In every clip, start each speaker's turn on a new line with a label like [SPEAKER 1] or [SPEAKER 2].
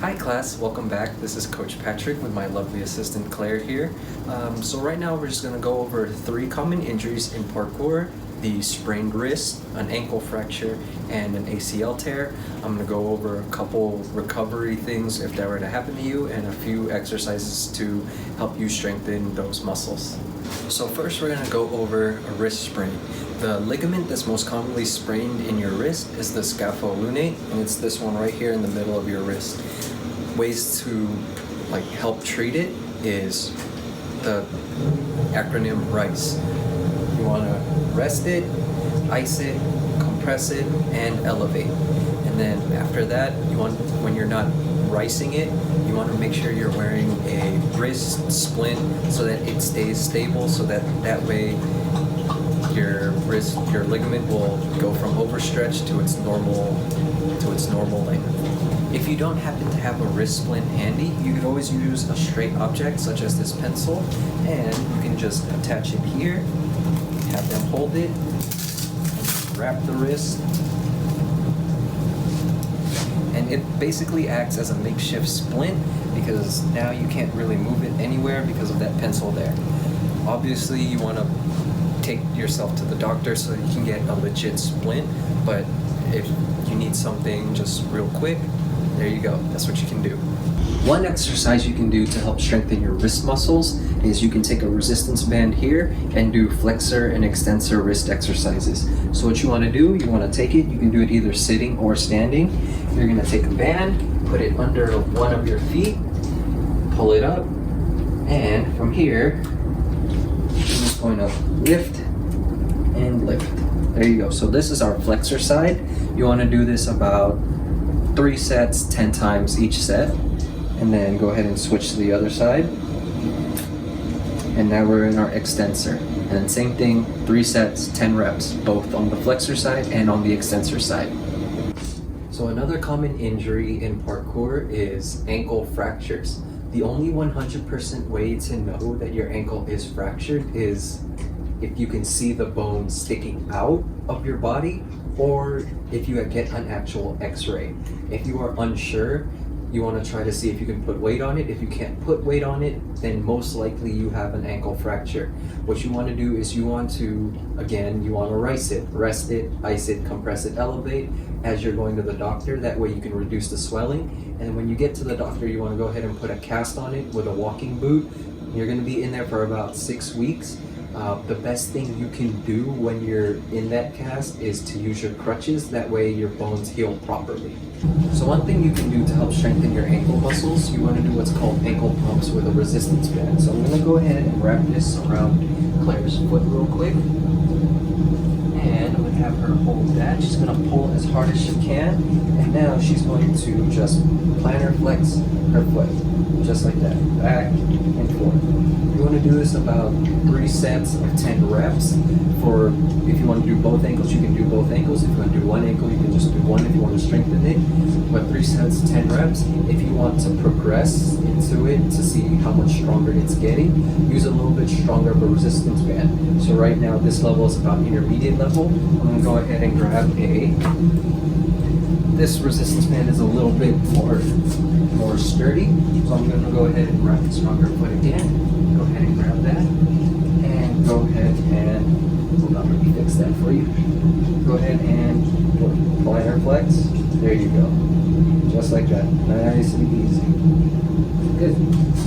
[SPEAKER 1] Hi class, welcome back. This is Coach Patrick with my lovely assistant Claire here. So right now we're just going to go over 3 common injuries in parkour: the sprained wrist, an ankle fracture, and an ACL tear. I'm going to go over a couple recovery things if that were to happen to you, and a few exercises to help you strengthen those muscles. So first we're going to go over a wrist sprain. The ligament that's most commonly sprained in your wrist is the scapholunate, and it's this one right here in the middle of your wrist. Ways to help treat it is the acronym RICE. You want to rest it, ice it, compress it, and elevate. And then after that, when you're not ricing it, you want to make sure you're wearing a wrist splint so that it stays stable, so that way your ligament will go from overstretched to its normal length. If you don't happen to have a wrist splint handy, you could always use a straight object such as this pencil, and you can just attach it here, have them hold it, and wrap the wrist, and it basically acts as a makeshift splint because now you can't really move it anywhere because of that pencil there. Obviously you want to take yourself to the doctor so you can get a legit splint, but if you need something just real quick, there you go, that's what you can do. One exercise you can do to help strengthen your wrist muscles is you can take a resistance band here and do flexor and extensor wrist exercises. So what you want to do, you want to take it, you can do it either sitting or standing. You're going to take a band, put it under one of your feet, pull it up, and from here, you're just going to lift and lift. There you go. So this is our flexor side. You want to do this about 3 sets, 10 times each set, and then go ahead and switch to the other side. And now we're in our extensor, and then same thing, 3 sets, 10 reps, both on the flexor side and on the extensor side. So another common injury in parkour is ankle fractures. The only 100% way to know that your ankle is fractured is if you can see the bone sticking out of your body, or if you get an actual x-ray. If you are unsure, you want to try to see if you can put weight on it. If you can't put weight on it, then most likely you have an ankle fracture. What you want to do is you want to rice it, rest it, ice it, compress it, elevate as you're going to the doctor. That way you can reduce the swelling. And when you get to the doctor, you want to go ahead and put a cast on it with a walking boot. You're going to be in there for about 6 weeks. The best thing you can do when you're in that cast is to use your crutches. That way your bones heal properly. So one thing you can do to help strengthen your ankle muscles, you want to do what's called ankle pumps with a resistance band. So I'm going to go ahead and wrap this around Claire's foot real quick. And I'm going to have her hold that. She's going to pull as hard as she can. And now she's going to just plantar flex her foot. Just like that. Back and forth. You want to do this about 3 sets of 10 reps. If you want to do both ankles, you can do both ankles. If you want to do one ankle, you can just do one if you want to strengthen it. But 3 sets, 10 reps. If you want to progress into it to see how much stronger it's getting, use a little bit stronger of a resistance band. So right now this level is about intermediate level. I'm going to go ahead and grab this resistance band is a little bit more sturdy. So I'm going to go ahead and wrap the stronger foot again. Go ahead and grab that. And go ahead and, hold on, let me fix that for you. Go ahead and plantar flex. There you go. Just like that. Nice and easy. Good.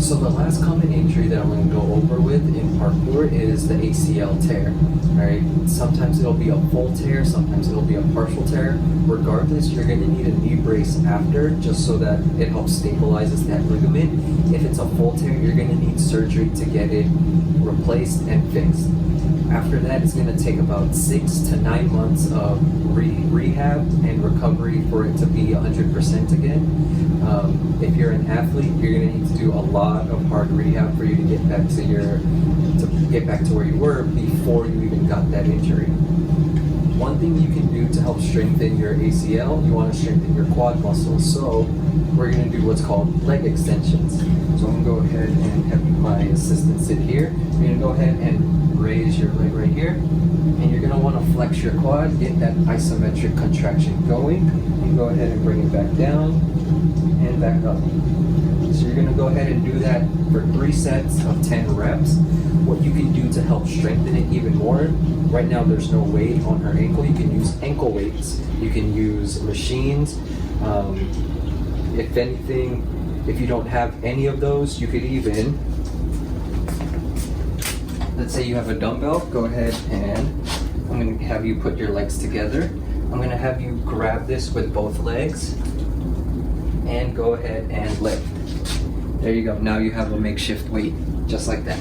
[SPEAKER 1] So the last common injury that I'm going to go over with in parkour is the ACL tear. Alright, sometimes it'll be a full tear, sometimes it'll be a partial tear. Regardless, you're going to need a knee brace after, just so that it helps stabilizes that ligament. If it's a full tear, you're going to need surgery to get it replaced and fixed. After that, it's going to take about 6 to 9 months of rehab and recovery for it to be 100% again. If you're an athlete, you're going to need to do a lot of hard rehab for you to get back to where you were before you even got that injury. One thing you can do to help strengthen your ACL, you want to strengthen your quad muscles. So we're gonna do what's called leg extensions. So I'm gonna go ahead and have my assistant sit here. You're gonna go ahead and raise your leg right here. And you're gonna wanna flex your quad, get that isometric contraction going. And go ahead and bring it back down and back up. So you're gonna go ahead and do that for 3 sets of 10 reps. What you can do to help strengthen it even more, right now there's no weight on her ankle. You can use ankle weights. You can use machines. If anything, if you don't have any of those, you could even, let's say you have a dumbbell, go ahead and I'm going to have you put your legs together. I'm going to have you grab this with both legs and go ahead and lift. There you go. Now you have a makeshift weight, just like that.